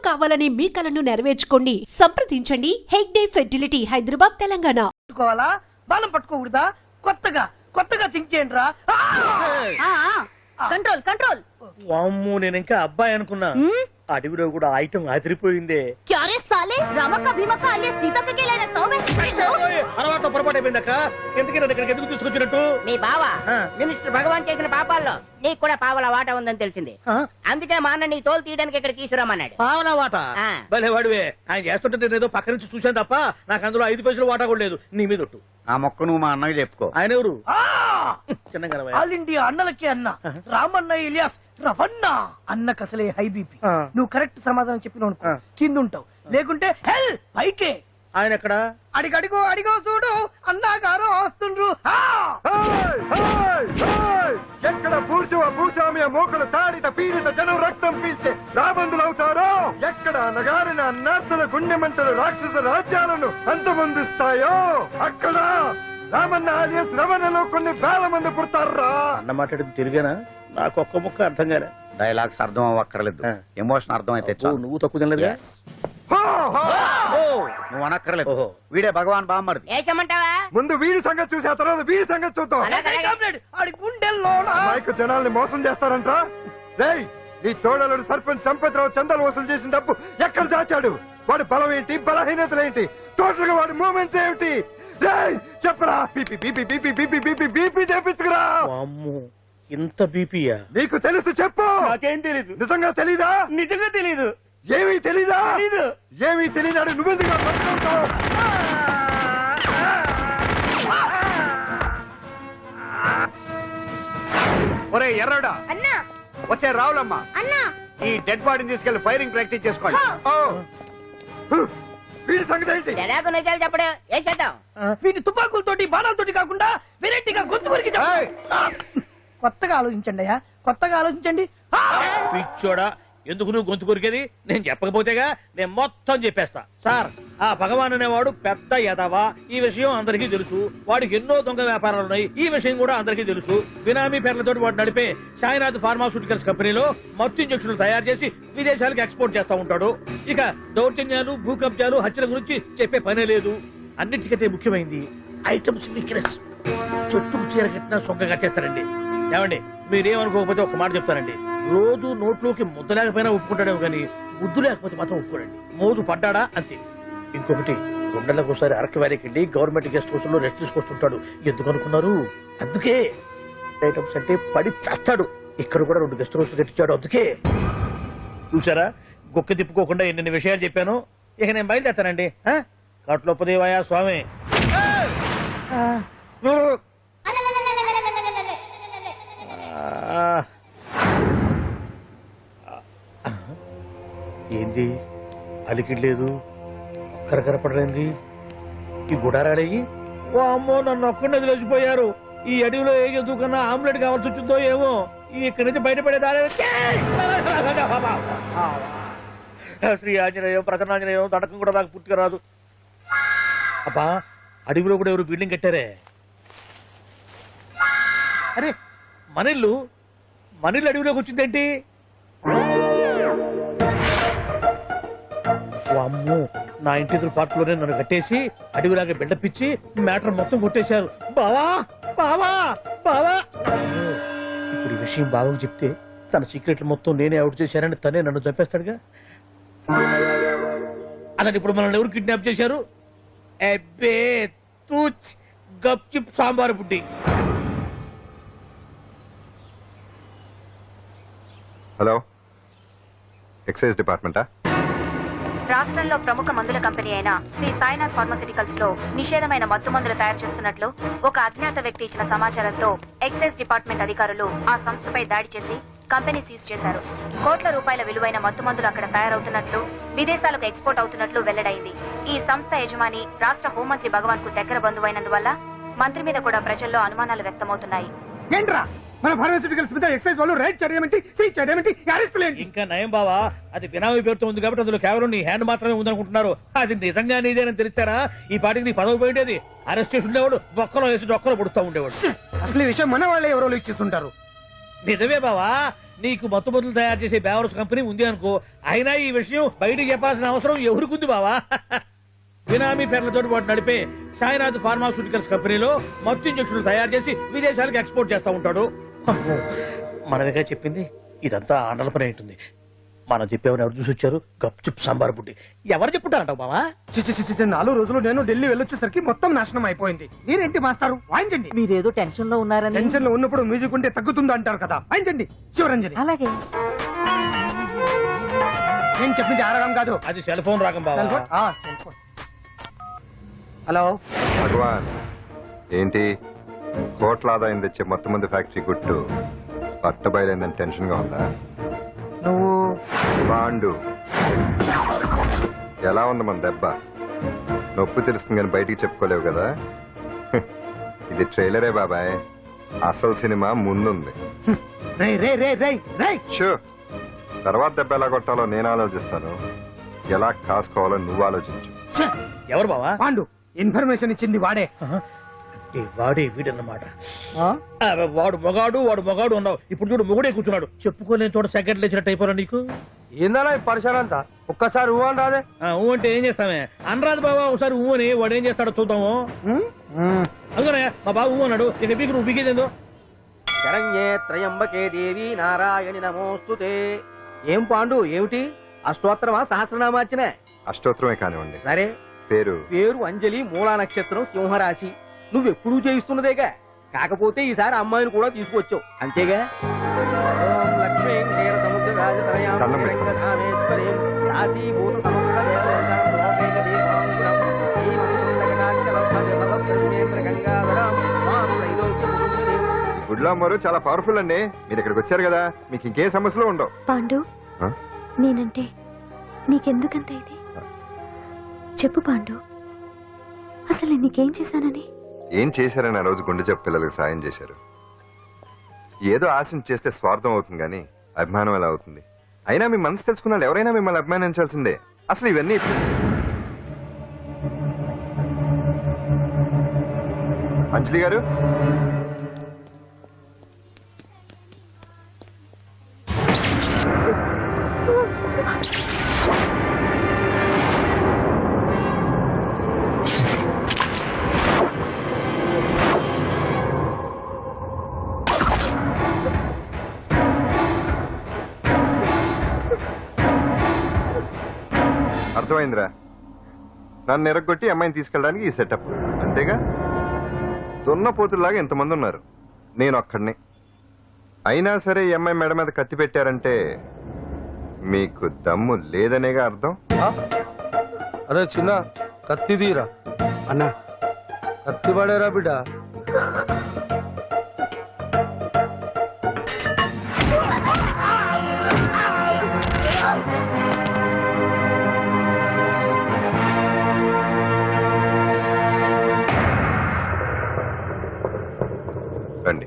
కావాలనే మీ కలను నెరవేర్చుకోండి. సంప్రదించండి హెగ్డే ఫెర్టిలిటీ, హైదరాబాద్, తెలంగాణ. బాణం పట్టుకోకూడదా? కొత్తగా థింక్ చేయండి రా. Control control. వామ్మో, నేను ఇంకా అబ్బాయి అనుకున్నా. అడవిలో కూడా ఐటమ్ అదిరిపోయిందే. అలవాటు పొరపాటు అయిపోయిందక్క. ఎందుకు ఇక్కడికి ఎందుకు తీసుకొచ్చినట్టు? మీ బావా మినిస్టర్ భగవాన్ చేసిన పాపాల్లో నీకు కూడా పావల వాటా ఉందని తెలిసింది. అందుకే మా అన్న నీ తోలు తీయడానికి ఇక్కడ తీసుకురామన్నాడు. పావలా వాటా? భలే వాడివే. ఆయన చేస్తుంటే నేను ఏదో పక్క నుంచి చూశాను తప్ప నాకు అందులో 5 పైసలు వాటా కూడా లేదు. నీ మీద ఒట్టు. ఆ మొక్క నువ్వు మా అన్నకి చెప్పుకో. ఆయన ఎవరు? చిన్నగా ఆల్ ఇండియా అన్నలకి అన్న రామన్న ఇలియాస్ రవన్న. అన్నకు అసలే హై బీపీ. నువ్వు కరెక్ట్ సమాధానం చెప్పిన కింద ఉంటావు, లేకుంటే హెల్ పైకే. ఆయన ఎక్కడ? అడిగో చూడు, అన్నగారు వస్తుండ్రు. ఎక్కడ భూస్వామ్య మోకలు తాడిత పీడిత జనం రక్తం పీల్చే రాబందులు అవుతారో, ఎక్కడ నగారిన నర్సుల గుండె మంటలు రాక్షస రాజ్యాలను అంతమొందిస్తాయో, అక్కడ రామన్న ఆలియస్ రమణలో కొన్ని వేల మంది పుడతారా. అన్న మాట్లాడింది తిరిగానా? నాకు ఒక్క ముక్క అర్థం కాలే. డైలాగ్స్ అర్థం అవ్వక్కర్లేదు, ఎమోషన్ అర్థం అయితే నువ్వు తక్కువ తినలేదు. నువ్వు అనక్కర్లేదు. వీడే భగవాన్ బామ్మర్ది. ఏమంటావా? ముందు వీడి సంగతి చూసి ఆ తర్వాత వీడి సంగతి చూద్దాం. మైకు జనాల్ని మోసం చేస్తారంట. రేయ్, నీ తోడలుడు సర్పంచ్ సంపత్రావు చందాలు వసూలు చేసిన డబ్బు ఎక్కడ దాచాడు? వాడి బలం ఏంటి, బలహీనతలేంటి, టోటల్ గా వాడి మూమెంట్స్ ఏమిటి? చెప్పరా. BP BP BP BP BP BP తెప్పించుకురా. ఇంత బీపీయా? నీకు తెలుసు చెప్పు. నాకేం తెలీదు. నిజంగా తెలీదా? నిజంగా తెలీదు. ఏమీ తెలీదా? తెలీదు. ఏమీ తెలియనాడు నువ్వెందుకు పట్టుకుంటావు? ఒరే ఎర్రడా, అన్నా వచ్చే రావులమ్మా, అన్నా ఈ డెడ్ బాడీని తీసుకెళ్లి ఫైరింగ్ ప్రాక్టీస్ చేసుకోండి. వీడి సంగతి ఏంటి? ఎలాగో నిజాలు చెప్పడం ఏం చేద్దాం? వీటి తుపాకులతోటి బాణాలతోటి కాకుండా వెరైటీగా గొంతు వరకు కొత్తగా ఆలోచించండి అయ్యా, కొత్తగా ఆలోచించండి. పిచ్చోడా, ఎందుకు నువ్వు గొంతు కొరికేది? నేను చెప్పకపోతేగా నేను మొత్తం చెప్పేస్తా. సార్, ఆ భగవాన్ అనేవాడు పెద్ద యదవా, ఈ విషయం అందరికీ తెలుసు. వాడికి ఎన్నో దొంగ వ్యాపారాలు ఉన్నాయి, ఈ విషయం కూడా అందరికీ తెలుసు. బినామీ పేర్లతో వాడు నడిపే సాయినాథ్ ఫార్మాస్యూటికల్స్ కంపెనీలో మత్తు ఇంజక్షన్లు తయారు చేసి విదేశాలకు ఎక్స్పోర్ట్ చేస్తా ఉంటాడు. ఇక దౌర్జన్యాలు, భూకబ్జాలు, హత్యల గురించి చెప్పే పనే లేదు. అన్నిటికంటే ముఖ్యమైంది ఐటమ్స్ వీక్నెస్. చెట్టుకు చీర కట్టినా సొంగగా చేస్తారండి. ఏమండి, మీరేమనుకోకపోతే ఒక మాట చెప్తానండి. రోజు నోట్లోకి ముద్ద లేకపోయినా ఒప్పుకుంటాడేమో కానీ ముద్దు లేకపోతే మాత్రం ఒప్పుకోడండి. మోజు పడ్డాడా అంతే. ఇంకొకటి, 2 నెలలకు ఒకసారి అరకు వ్యాలీకి వెళ్ళి గవర్నమెంట్ గెస్ట్ హౌస్ లో రెస్ట్ తీసుకొస్తుంటాడు. ఎందుకు అనుకున్నారు? అందుకే. ఐటమ్స్ అంటే పడి చేస్తాడు. ఇక్కడ కూడా 2 గెస్ట్ హౌస్ కట్టించాడు. అందుకే. చూసారా, గొక్క తిప్పుకోకుండా ఎన్ని విషయాలు చెప్పాను. ఇక నేను బయలుదేరతానండి. కట్లోపదేవాయ స్వామి. ఏంది అలికిడ్లేదు, కరకరపడలేంది ఈ గుడారాడయ్యి? ఓ అమ్మో, నన్ను ఒక్కడే వదిలేసిపోయారు. ఈ అడవిలో ఏ జంతువుకన్నా ఆమ్లెట్ కావాల్సి వచ్చిందో ఏమో. ఇక్కడి నుంచి బయటపడేదారే. శ్రీ ఆంజనేయం, ప్రసన్నాంజనేయం, తడకం కూడా నాకు పూర్తిగా రాదు. అబ్బా, అడవిలో కూడా ఎవరు బిల్డింగ్ కట్టారే? అరే, మనిల్లు అడవిలోకి వచ్చిందేంటి? అమ్మో, నా ఇంటి ఎదురు పార్ట్లోనే నన్ను కట్టేసి అడవిలాగా బిడ్డపిచ్చి మ్యాటర్ మొత్తం కొట్టేశారు. బావా బావా బావా. ఇప్పుడు ఈ విషయం బావకు చెప్తే తన సీక్రెట్లు మొత్తం నేనే అవుట్ చేశానని తనే నన్ను చంపేస్తాడుగా. అలాంటి ఇప్పుడు మనల్ని ఎవరు కిడ్నాప్ చేశారు? అబ్బే తూచ్, గప్ చిప్ సాంబార్ బుడ్డి. హలో, ఎక్సైజ్ డిపార్ట్మెంటా? రాష్ట్రంలో ప్రముఖ మందుల కంపెనీ అయిన శ్రీ సాయినాథ్ ఫార్మాస్యూటికల్స్ లో నిషేధమైన మత్తు మందులు తయారు చేస్తున్నట్లు ఒక అజ్ఞాత వ్యక్తి ఇచ్చిన సమాచారంతో ఎక్సైజ్ డిపార్ట్మెంట్ అధికారులు ఆ సంస్థపై దాడి చేసి కంపెనీ సీజ్ చేశారు. కోట్ల రూపాయల విలువైన మత్తు మందులు అక్కడ తయారవుతున్నట్లు, విదేశాలకు ఎక్స్పోర్ట్ అవుతున్నట్లు వెల్లడైంది. ఈ సంస్థ యజమాని రాష్ట్ర హోంమంత్రి భగవాన్ కు దగ్గర బంధువైనందువల్ల మంత్రి మీద కూడా ప్రజల్లో అనుమానాలు వ్యక్తమవుతున్నాయి. ఏంట్రా మన ఫార్మాస్యూటికల్స్ మీద ఎక్సైజ్ వాళ్ళు రైడ్ చేయడమేంటి, సీజ్ చేయడమేంటి, అరెస్ట్ లేదు. ఇంకా నయం బావా, అది బినామీ పేరుతో ఉంది కాబట్టి అందులో కేవలం నీ హ్యాండ్ మాత్రమే ఉందనుకుంటున్నారు. అది నిజంగా నీదేనని తెలిస్తారా ఈ పాటికి నీ పదవి పోయేది. అరెస్ట్ చేసి ఉండేవాడు బొక్కలో వేసి డొక్కలో పుడుతూ ఉండేవాడు. అసలు ఈ విషయం మన వాళ్ళే ఎవరో ఇచ్చేస్తుంటారు. నిజమే బావా, నీకు మత్తుమందులు తయారు చేసే బేవర్స్ కంపెనీ ఉంది అనుకో, అయినా ఈ విషయం బయటికి చెప్పాల్సిన అవసరం ఎవరికుంది బావా? బినామీ పేర్లతో వాడు నడిపే సాయినాథ్ ఫార్మాస్యూటికల్స్ కంపెనీలో మత్తు ఇంజక్షన్లు తయారు చేసి విదేశాలకు ఎక్స్పోర్ట్ చేస్తా ఉంటాడు. అమ్మో, మనమేగా చెప్పింది, ఇదంతా ఆండల పని ఉంటుంది. మనం చెప్పేవారు ఎవరు చూసి వచ్చారు? గప్చుప్ సాంబార్ బుడ్డి. ఎవరు చెప్పుంటారంటావు బావా? 4 రోజులు నేను ఢిల్లీ వెళ్ళొచ్చేసరికి మొత్తం నాశనం అయిపోయింది. మీరేంటి మాస్టారు వాయించండి. మీరేదో టెన్షన్ లో ఉన్నారని. టెన్షన్ లో ఉన్నప్పుడు మ్యూజిక్ ఉంటే తగ్గుతుంది అంటారు కదా, వాయించండి శివరంజని. అలాగే. నేను చెప్పింది ఆరడం కాదు. అది సెల్ ఫోన్ రాగం బావా. Cell phone. హలో భగవాన్, ఏంటి కోట్ల ఆదాయం తెచ్చే మొత్తం మంది ఫ్యాక్టరీ గుట్టు పట్టబయలైందని టెన్షన్ గా ఉందా? నువ్వు బాండు ఎలా ఉంది మన దెబ్బ? నొప్పి తెలుస్తుంది కానీ బయటికి చెప్పుకోలేవు కదా. ఇది ట్రైలరే బాబాయ్, అసలు సినిమా ముందుంది. రే రే రే రే రే షూ, తర్వాత దెబ్బ ఎలా కొట్టాలో నేను ఆలోచిస్తాను, ఎలా కాసుకోవాలో నువ్వు ఆలోచించు. ఎవరు బావా? పాండు ఇన్ఫర్మేషన్ ఇచ్చింది వాడే. వాడే వీడన్నమాట. వాడు మొగాడు ఉన్నావు, ఇప్పుడు చూడు మొగుడే కూర్చున్నాడు. చెప్పుకోలేని చోట సెకండ్ లేచినట్టు అయిపోరా నీకు. ఏందన్నా ఈ పరిసరం అంతా? ఒక్కసారి ఊ అని రాదే. ఊ అంటే ఏం చేస్తామే? అనరాదు బాబా, ఒకసారి ఊ అని. వాడు ఏం చేస్తాడో చూద్దాము. అందుకనే మా బాబు ఊ అన్నాడు, ఇక బీకు నువ్వు బీకేదేందో. శరణ్యే త్రయంబకే దేవి నారాయణి నమోస్తుతే. ఏం పాండు, ఏమిటి అష్టోత్తరమా సహస్రనామార్చన? అష్టోత్తరమే కానివ్వండి. సరే, పేరు పేరు అంజలి, మూలా నక్షత్రం, సింహరాశి. నువ్వెప్పుడూ చేయిస్తున్నదేగా, కాకపోతే ఈసారి అమ్మాయిని కూడా తీసుకొచ్చావు అంతేగా. ఓం లక్ష్మీం క్షీరసముద్రరాజతనయాం దండం పెట్టు. శ్రీరంగధామేశ్వరీం రాశీభూత సమస్త దేవతాం లోకైక దీపాంకురం శ్రీమంతులకటాక్షలం భజమభద్రమేంద్ర గంగాధరం మాం త్రైలోక్యముకుంజనీం. గుడ్లో అమ్మారు చాలా పవర్ఫుల్ అండి. మీరు ఇక్కడికి వచ్చారు కదా, మీకు ఇంకేం సమస్యలు ఉండవు. పాండు, ఆ? నేనంటే నీకెందుకంత ఇది? చెప్పు పాండు, అసలు నేను నీకేం చేశానని? ఏం చేశారని ఆ రోజు గుండె జబ్బు పిల్లలకు సాయం చేశారు. ఏదో ఆశించి చేస్తే స్వార్థం అవుతుంది కానీ అభిమానం ఎలా అవుతుంది? అయినా మీ మనసు తెలుసుకున్నాడు ఎవరైనా మిమ్మల్ని అభిమానించాల్సిందే. అసలు ఇవన్నీ అంజలి గారు, అర్థమైందిరా? నన్ను ఎరగొట్టి అమ్మాయిని తీసుకెళ్ళడానికి ఈ సెటప్ అంతేగా? దున్నపోతుల్లాగా ఎంతమంది ఉన్నారు, నేను ఒక్కడిని. అయినా సరే ఈ అమ్మాయి మెడ మీద కత్తి పెట్టారంటే మీకు దమ్ము లేదనేగా అర్థం. అరే చిన్న కత్తి తీరా అన్నా, కత్తి పడేరా బిడ్డ. రండి.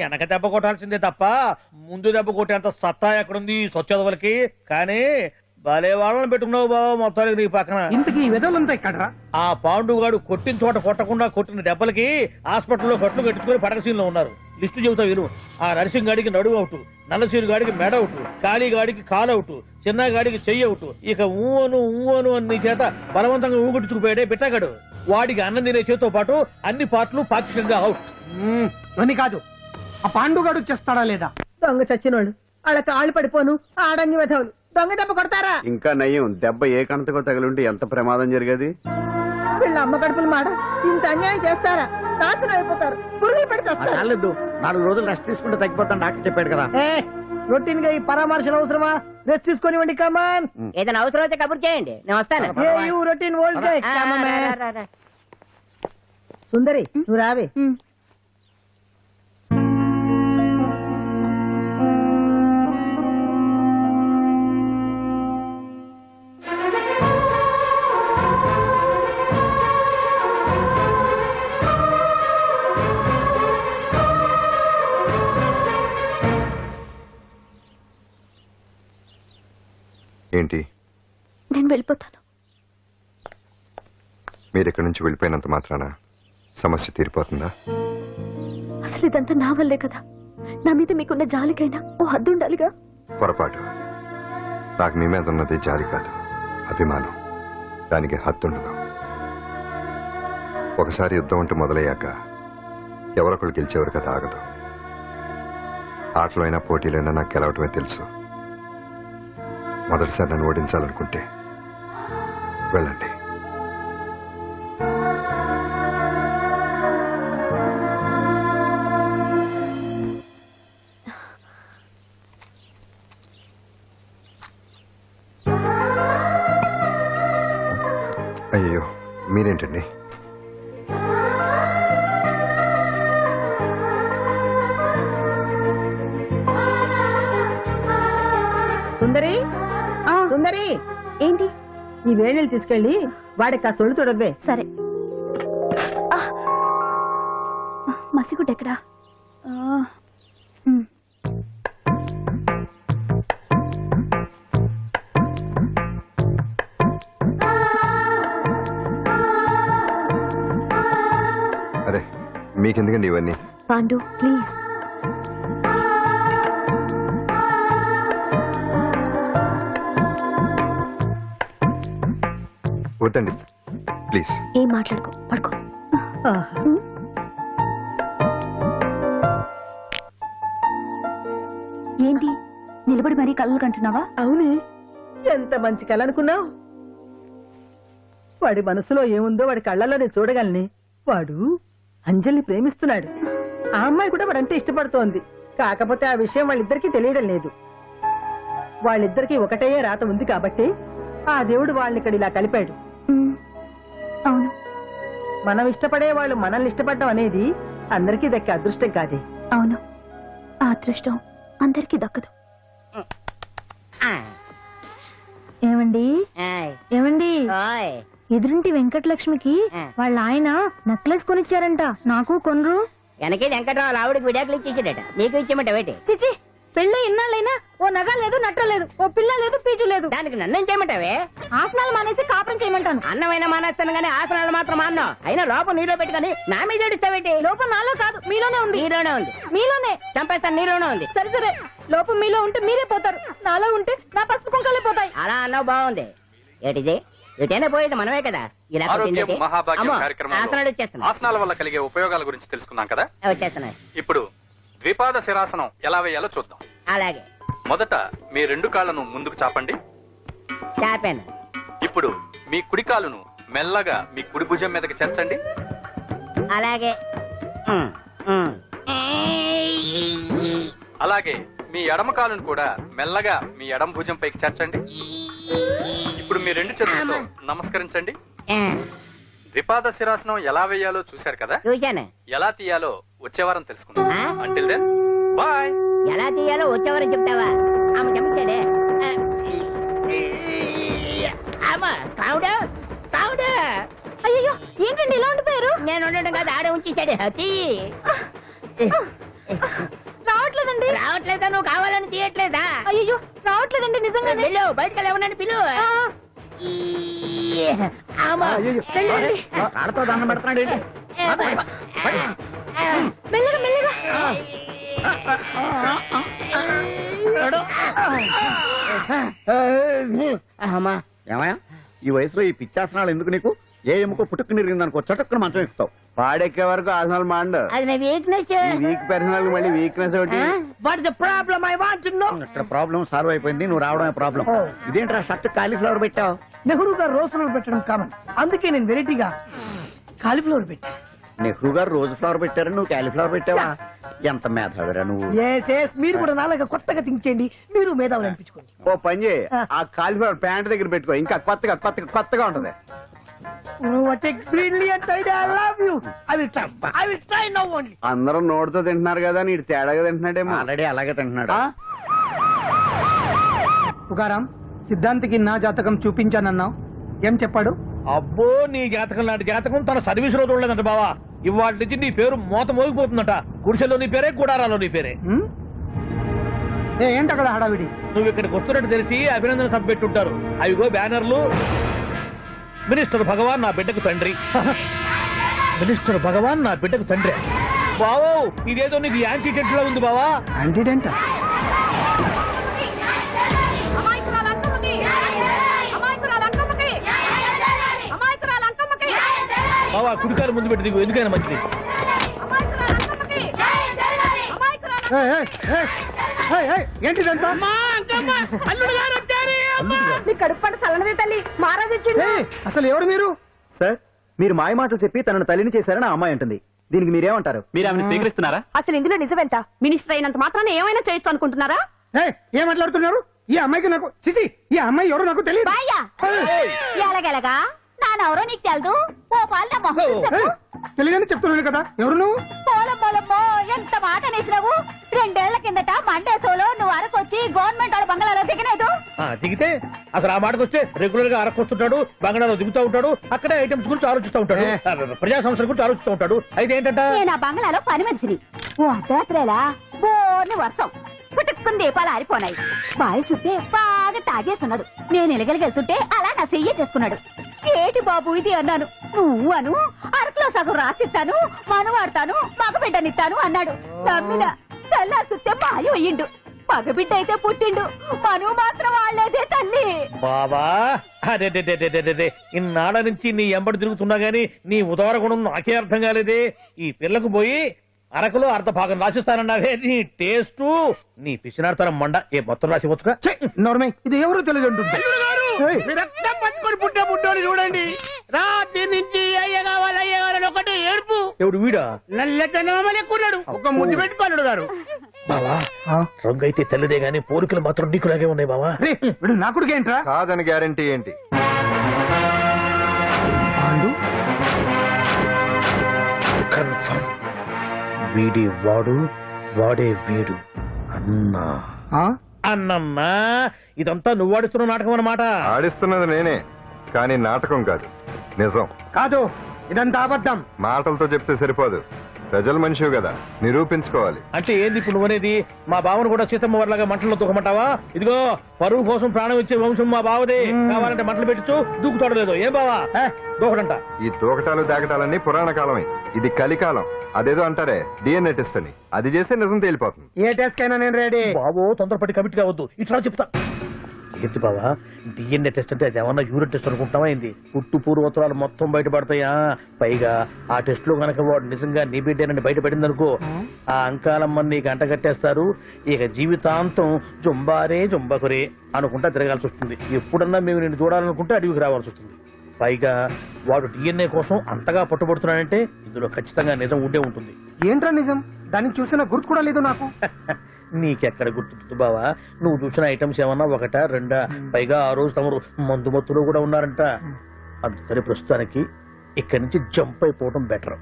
వెనక దెబ్బ కొట్టాల్సిందే తప్ప ముందు దెబ్బ కొట్టేంత సత్తా ఎక్కడుంది సొచ్చదవులకి. కానీ భలే వాళ్ళని పెట్టుకున్నావు బాబా మొత్తానికి నీ పక్కన. ఇంతకీ ఈ విధవులంతా ఇక్కడ ఆ పాండుగాడు కొట్టిన చోట కొట్టకుండా కొట్టిన దెబ్బలకి హాస్పిటల్లో కట్లు కట్టించుకుని పడకసీన్లో ఉన్నారు. లిస్టు చెబుతా విను. ఆ నరసింగ్ గాడికి నడువు అవుట్, నల్లసీరు గాడికి మెడ అవుట్, కాళీ గాడికి కాలు అవుట్, చిన్న గాడికి చెయ్యి అవుట్. ఇక ఊవను అని నీ చేత బలవంతంగా ఊగుట్టుకుపోయాడే బిట్టగాడు. వాడికి అన్నం తినే చేతితో పాటు అన్ని పార్ట్లు పాక్షికంగా అవుట్. అని కాదు, ఆ పాండుగాడు చేస్తాడా లేదా? దొంగ చచ్చినోళ్ళు వాళ్ళ కాళ్ళు పడిపోను ఆడన్ని విధవులు దొంగ దెబ్బ కొడతారా? ఇంకా నయ్యం, దెబ్బ ఏ కణతకో తగిలింటే ఎంత ప్రమాదం జరిగేది. వీళ్ళ అమ్మ కడుపులు మాట ఇంత అన్యాయం చేస్తారా? నాశనం అయిపోతారు, పురుగులు పడి చేస్తారు. 4 రోజులు రెస్ట్ తీసుకుంటే తగ్గిపోతాను డాక్టర్ చెప్పాడు కదా. రొటీన్ గా ఈ పరామర్శలు అవసరమా? రెస్ట్ తీసుకొని కమాన్. ఏదైనా అవసరం అయితే కబుర్ చేయండి, నేను వస్తాను. రొటీన్ సుందరి నువ్వు రావే. ఏంటి నేను వెళ్ళిపోతాను. మీరు ఇక్కడి నుంచి వెళ్ళిపోయినంత మాత్రాన సమస్య తీరిపోతుందా? అసలు ఇదంతా నా వల్లే కదా. నా మీద మీకున్న జాలికైనా ఓ హద్దు ఉండాలిగా. పొరపాటు. నాకు మీ మీద ఉన్నది జాలి కాదు, అభిమానం. దానికి హద్దుండదు. ఒకసారి యుద్ధం అంటూ మొదలయ్యాక ఎవరొకరు గెలిచేవారు కదా ఆగదు. ఆటలో అయినా పోటీలైనా నాకు గెలవటమే తెలుసు. మొదటిసారి నన్ను ఓడించాలనుకుంటే వెళ్ళండి. అయ్యో మీరేంటండి? సుందరి సుందరి, ఏంటి? ఈ వేణీళ్ళు తీసుకెళ్ళి వాడికి ఆ తొలి తొడవే. సరే. మసిగుడ్డ ఎక్కడా? అరే మీకెందుకండి ఇవన్నీ? పాండు ప్లీజ్. వద్దండి ప్లీజ్. ఏం మాట్లాడుకో, పడుకో. ఏంటి నిలబడి మరీ కళ్ళు కంటున్నావా? అవునే, ఎంత మంచి కళ అనుకున్నావు. వాడి మనసులో ఏముందో వాడి కళ్ళల్లో నేను చూడగలని. వాడు అంజలిని ప్రేమిస్తున్నాడు. ఆ అమ్మాయి కూడా వాడంటే ఇష్టపడుతోంది. కాకపోతే ఆ విషయం వాళ్ళిద్దరికీ తెలియడం లేదు. వాళ్ళిద్దరికీ ఒకటే రాత ఉంది కాబట్టి ఆ దేవుడు వాళ్ళని ఇక్కడ ఇలా కలిపాడు. అవును, మనం ఇష్టపడే వాళ్ళు మనల్ని ఇష్టపడడం అనేది అందరికీ దక్కే అదృష్టం కాదే. అవును, ఆ అదృష్టం అందరికీ దక్కదు. ఏమండి ఏమండి, ఎదురింటి వెంకటలక్ష్మికి వాళ్ళ ఆయన నెక్లెస్ కొనిచ్చారంట. నాకు కొనరు. వెనకే వెంకటరావు ఆవిడకి విడాకులు ఇచ్చేసాడట, నీకు ఇచ్చేమంట వేటి? చిచి, పెళ్ళి ఇన్నాళ్ళైనా ఓ నగ లేదు, నట్ట లేదు, ఓ పిల్ల లేదు, పీచు లేదు. దానికి నన్నేం చేయమంటావే? ఆసనాలు మానేసి కాపురం చేయమంటాను. అన్నమైనా మానేస్తాను గానీ ఆసనాలు మాత్రం మాన్నో. అయినా లోపం నీలో పెట్టుకొని నా మీద ఏడుస్తావేటి? లోపం నాలో కాదు, మీలోనే ఉంది. నీలోనే ఉంది. మీలోనే చంపేస్తాను, నీలోనే ఉంది. సరే సరే, లోపం మీలో ఉంటే మీరే పోతారు, నాలో ఉంటే నా పసుపు కుంకాలే పోతాయి. అలా అన్నావు, బాగుంది. ఏటిది? ఎటైనా పోయేది మనమే కదా. ఇలా ఆరోగ్యం మహాభాగ్యం కార్యక్రమంలో ఆసనాలు వచ్చేస్తున్నాయి. ఆసనాల వల్ల కలిగే ఉపయోగాల గురించి తెలుసుకున్నాం కదా. వచ్చేస్తున్నాయి. ఇప్పుడు ద్విపాద శిరాసనం ఎలా వేయాలో చూద్దాం. అలాగే మొదట మీ 2 కాళ్ళను ముందుకు చాపండి. చాపాను. ఇప్పుడు మీ కుడి కాలును మెల్లగా మీ కుడి భుజం మీదకి చేర్చండి. అలాగే అలాగే మీ ఎడమ కాలును కూడా మెల్లగా మీ ఎడమ భుజం పైకి చేర్చండి. ఇప్పుడు మీ 2 చేతులతో నమస్కరించండి. ద్విపాద శిరాసనం ఎలా వేయాలో చూశారు కదా. చూశాను. ఎలా తీయాలో వచ్చే వారం తెలుసుకుందాం. Until then bye. ఎలా తీయాలో వచ్చేవారని చెప్తావా? ఆమె చెప్తాడే. కావుడు అయ్యో, ఏంటండి ఇలా ఉండిపోయారు? నేను ఉండడం కాదు, ఆడే ఉంచేసాడు. రావట్లేదండి. రావట్లేదా? నువ్వు కావాలని తీయట్లేదా? అయ్యో రావట్లేదండి నిజంగానే. వెళ్ళు, బయటకు వెళ్ళవనని పిలు. ఆడతో దండం పెడుతున్నాడు ఏంటి? మెల్లగా మెల్లగా. అమ్మా, ఏమయ్యా ఈ వయసులో ఈ పిచ్చాసనాలు ఎందుకు నీకు? ఏ ఎముకో పుట్టుకు నిరిగిందనుకో చటుక్కున మంచం ఎక్కుతావు. పాడెక్కే వరకు ఆసనాలు మాండు. అది నా వీక్నెస్. వీక్ పర్సనల్ మళ్ళీ వీక్నెస్ ఒకటి. What's the problem? I want to know. ఇక్కడ ప్రాబ్లం సాల్వ్ అయిపోయింది, నువ్వు రావడమే ప్రాబ్లం. ఇదేంట్రా షర్ట్ కాలీఫ్లవర్ పెట్టావు? నెహ్రూ గారు రోజ్ ఫ్లవర్ పెట్టడం కామన్, అందుకే నేను వెరైటీగా కాలీఫ్లవర్ పెట్టా. నెహ్రూ గారు రోజు ఫ్లవర్ పెట్టారు, నువ్వు కాలీఫ్లవర్ పెట్టావా? ఎంత మేధావిరా నువ్వు. మీరు కూడా నాలాగా కొత్తగా థింక్ చేయండి, మీరు మేధావులు అనిపించుకోండి. ఓ పని చేయి, ఆ కాలీఫ్లవర్ ప్యాంట్ దగ్గర పెట్టుకో, ఇంకా కొత్తగా ఉంటది. అందరూ నోటితో తింటున్నారు కదా, నీడు తేడాగా తింటున్నాడేమో. ఆల్రెడీ అలాగే తింటున్నాడు. పుకారాం, సిద్ధాంతికి నా జాతకం చూపించానన్నావు, ఏం చెప్పాడు? అబ్బో, నీ జాతకం లాంటి జాతకం తన సర్వీస్ లో చూడలేదంట బావా. ఇవాళ నుంచి నీ పేరు మోత మోగిపోతుందట. గుడిసెలో నీ పేరే, గుడారాలో నీ పేరే. ఏంటి అక్కడ హడావిడి? నువ్వు ఇక్కడికి వస్తున్నట్టు తెలిసి అభినందన సభ పెట్టుంటారు. అవిగో బ్యానర్లు. మినిస్టర్ భగవాన్ నా బిడ్డకు తండ్రి. మినిస్టర్ భగవాన్ నా బిడ్డకు తండ్రి. బావో, ఇదేదో నీకు యాంటీటెంట్ లో ఉంది బావా. యాంటీడెంట్? బావా, కుడికారు ముందు పెట్టి దిగు, ఎందుకైనా మంచిది. ఏంటిదంతా? మీ కడుపు పంట సల్లనదే తల్లి, మహారాజు ఇచ్చిండు. అసలు ఎవరు మీరు? సార్, మీరు మాయ మాటలు చెప్పి తనను తల్లిని చేశారని ఆ అమ్మాయి అంటుంది. దీనికి మీరేమంటారు? మీరు ఆమెను స్వీకరిస్తున్నారా? అసలు ఇందులో నిజమేంట? మినిస్టర్ అయినంత మాత్రాన ఏమైనా చేయొచ్చు అనుకుంటున్నారా? ఏం మాట్లాడుతున్నారు? ఈ అమ్మాయికి నాకు చిసి, ఈ అమ్మాయి ఎవరు నాకు తెలియదు. ఎలాగెలగా నానెవరో నీకు తెలదు. ఓ పాలన మొహం చెప్పు. తెలియదని చెప్తున్నాను కదా, ఎవరు నువ్వు? పోలమ్మో, ఎంత మాట అనేసినావు. 2 ఏళ్ల కిందట మండే సోలో నువ్వు అరకొచ్చి గవర్నమెంట్ వాళ్ళ బంగాళాలో దిగలేదు. దిగితే అసలు ఆ మాటకు వస్తే రెగ్యులర్ గా అరకొస్తుంటాడు, బంగాళాలో దిగుతూ ఉంటాడు, అక్కడే ఐటమ్స్ గురించి ఆలోచిస్తూ ఉంటాడు, ప్రజా సంస్థల గురించి ఆలోచిస్తూ ఉంటాడు. అయితే ఏంటంట, నేను ఆ బంగాళాలో పని మనిషిని. ఓ అర్ధరాత్రేలా బోర్ని వర్షం పుట్టుకుని దీపాలు ఆరిపోనాయి. బాయి చుట్టే బాగా తాగేస్తున్నాడు. నేను ఎలగలిగెళ్తుంటే అలా నా చెయ్యి చేసుకున్నాడు. ఏటి బాబు ఇది అన్నాను. నువ్వు అను, అరకులో సగం రాసిస్తాను, మనవాడతాను, మగబిడ్డనిస్తాను అన్నాడు. నమ్మిన తెల్లారి చుట్టే మాయ అయ్యిండు. మగబిడ్డ అయితే పుట్టిండు, మనువు మాత్రం వాళ్ళేదే తల్లి. బాబా అదే ఇన్నాళ్ళ నుంచి నీ ఎంబడి తిరుగుతున్నా గానీ నీ ఉదార గుణం నాకే అర్థం కాలేదే. ఈ పిల్లకు పోయి అరకులో అర్ధ భాగం రాసిస్తానన్నావే, నీ టేస్టు నీ పిచ్చినాడతనం మండ. ఏ మొత్తం రాసివచ్చుగా? నోర్మై, ఇది ఎవరు తెలియదు అంటుంది. పట్టుకొని పుట్టే పుట్టోని చూడండి. రాత్రి నుంచి అయ్య కావాలని ఒకటి ఏడుపు. ఎవడు వీడా? నల్లెక్కన్నాడు, ఒక ముద్దు పెట్టుకోడు గారు. బావా, రంగు అయితే తెల్లదే గానీ పోలికలు మాత్రం నీకులాగే ఉన్నాయి బావా. వీడు నా కొడుకు ఏంట్రా? కాదని గ్యారంటీ ఏంటి? కన్ఫర్మ్. వీడి వాడు, వాడే వీడు. అన్నా అన్నమ్మా, ఇదంతా నువ్వు ఆడిస్తున్న నాటకం అన్నమాట. ఆడిస్తున్నది నేనే, కానీ నాటకం కాదు, నిజం కాదు. ఇదంతా అబద్ధం. మాటలతో చెప్తే సరిపోదు, ప్రజల మనిషివి కదా, నిరూపించుకోవాలి. అంటే ఏంది ఇప్పుడు నువ్వనేది? మా బావను కూడా సీతమ్మ వారిలాగా మంటల్లో తొక్కమంటావా? ఇదిగో, పరువు కోసం ప్రాణం ఇచ్చే వంశం మా బావదే. కావాలంటే మంటలు పెట్టచ్చు, దూకుతాడలేదు. ఏం బావా దూకడంట? ఈ దూకటాలు దాకటాలన్నీ పురాణ కాలమే, ఇది కలికాలం. అదేదో అంటారే డిఎన్ఏ టెస్ట్ అని, అది చేస్తే నిజం తేలిపోతుంది. ఏ టెస్ట్ కైనా నేను రెడీ. బాబో, తొందరపడి కమిట్ కావద్దు, ఇట్లా చెప్తా. ఏంటి బావా, డిఎన్ఏ టెస్ట్ అంటే అది ఏమన్నా యూరిన్ టెస్ట్ అనుకుంటావా ఏంది? పుట్టు పూర్వోత్తరాలు మొత్తం బయటపడతాయా? పైగా ఆ టెస్ట్ లో గనక వాడు నిజంగా నీ బిడ్డేనని బయటపడింది అనుకో, ఆ అంకాలమ్మని నీకు అంట కట్టేస్తారు. ఇక జీవితాంతం జుంబారే జుంబకురే అనుకుంటా తిరగాల్సి వస్తుంది. ఎప్పుడన్నా మేము నిన్ను చూడాలనుకుంటే అడవికి రావాల్సి వస్తుంది. పైగా వాడు డిఎన్ఏ కోసం అంతగా పట్టుబడుతున్నాడంటే ఇందులో ఖచ్చితంగా నిజం ఉండే ఉంటుంది. ఏంట్రా నిజం? దాన్ని చూసిన గుర్తు కూడా లేదు నాకు. నీకెక్కడ గుర్తుంది బావా? నువ్వు చూసిన ఐటమ్స్ ఏమన్నా ఒకటా రెండా? పైగా ఆ రోజు తమరు మందు మత్తులో కూడా ఉన్నారంట. అందుకని ప్రస్తుతానికి ఇక్కడి నుంచి జంప్ అయిపోవడం బెటర్.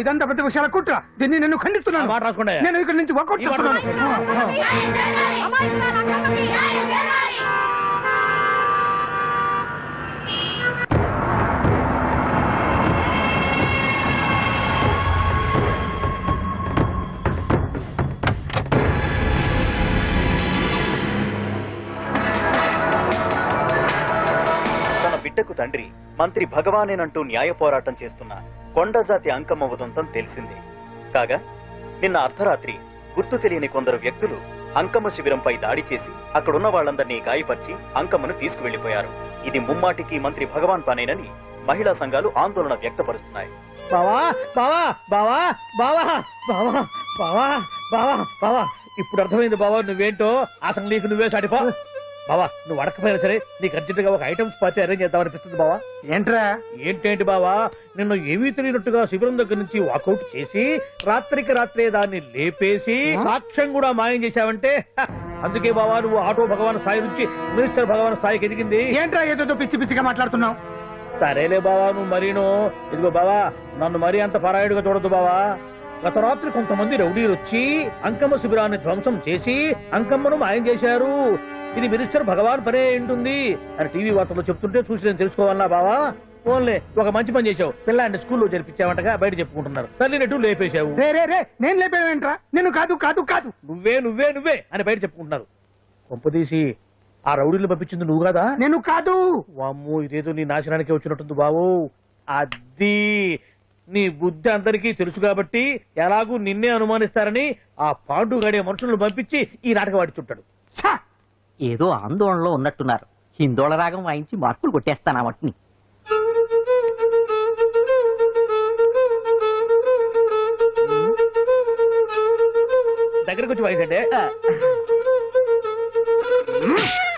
ఇదంతా పెద్ద విషయాల కుట్ర, దీన్ని నేను ఖండిస్తున్నాను. మాట రాసుకోండి. నేను ఇక్కడి నుంచి వర్కౌట్ చేస్తున్నాను. బిడ్డకు తండ్రి మంత్రి భగవానేనంటూ న్యాయ పోరాటం చేస్తున్న కొండజాతి అంకమ్మ ఉదంతం తెలిసిందే. కాగా నిన్న అర్ధరాత్రి గుర్తు తెలియని కొందరు వ్యక్తులు అంకమ్మ శిబిరంపై దాడి చేసి అక్కడున్న వాళ్లందరినీ గాయపరిచి అంకమ్మను తీసుకువెళ్లిపోయారు. ఇది ముమ్మాటికి మంత్రి భగవాన్ పనేనని మహిళా సంఘాలు ఆందోళన వ్యక్తపరుస్తున్నాయి. బావా బావా బావా బావా బావా బావా బావా బావా ఇప్పుడు అర్థమైంది బావా నువ్వేంటో. అసలు నీకు నువ్వే సాటిపో బావా. నువ్వు అడకపోయినా సరే నీకు అర్జెంట్ గా ఒక ఐటమ్స్ పార్టీ అరేంజ్ చేద్దామనిపిస్తుంది బావా. ఏంట్రా? ఏంటేంటి బావా, నిన్ను ఏమీ తెలియనట్టుగా శిబిరం దగ్గర నుంచి వాకౌట్ చేసి రాత్రికి రాత్రే దాన్ని లేపేసి సాక్ష్యం కూడా మాయం చేశావంటే అందుకే బావా నువ్వు ఆటో భగవాన్ స్థాయి నుంచి మినిస్టర్ భగవాన్ స్థాయికి ఎదిగింది. ఏంట్రా ఏదో పిచ్చి పిచ్చిగా మాట్లాడుతున్నావు? సరేలే బావా నువ్వు మరీను. ఇదిగో బావా నన్ను మరీ అంత పరాయుడుగా చూడద్దు బావా. గత రాత్రి కొంతమంది రౌడీలు వచ్చి అంకమ్మ శిబిరాన్ని ధ్వంసం చేసి అంకమ్మను మాయం చేశారు. ఇది మినిస్టర్ భగవాన్ పనే ఉంటుంది అని టీవీ వార్తల్లో చెప్తుంటే చూసి నేను తెలుసుకోవాలన్నా బావా. ఓన్లే ఒక మంచి పని చేశావు, పిల్లాన్ని స్కూల్లో జరిపించావంటగా బయట చెప్పుకుంటున్నారు. తల్లినట్టు లేపేశావు. నేను లేపేవేంట్రా? నేను కాదు కాదు కాదు నువ్వే నువ్వే నువ్వే అని బయట చెప్పుకుంటున్నారు. కొంపదీసి ఆ రౌడీలు పంపించింది నువ్వు కదా? నేను కాదు. వామ్మో ఇదేదో నీ నాశనానికి వచ్చినట్టుంది బావు. అది నీ బుద్ధి అందరికీ తెలుసు కాబట్టి ఎలాగూ నిన్నే అనుమానిస్తారని ఆ పాండు గడే మనుషులను పంపించి ఈ నాటకం ఆడిచుంటాడు. ఏదో ఆందోళనలో ఉన్నట్టున్నారు. హిందోళ రాగం వాయించి మార్కులు కొట్టేస్తాను ఆ మట్టిని. దగ్గరకు వచ్చి వాయించండి.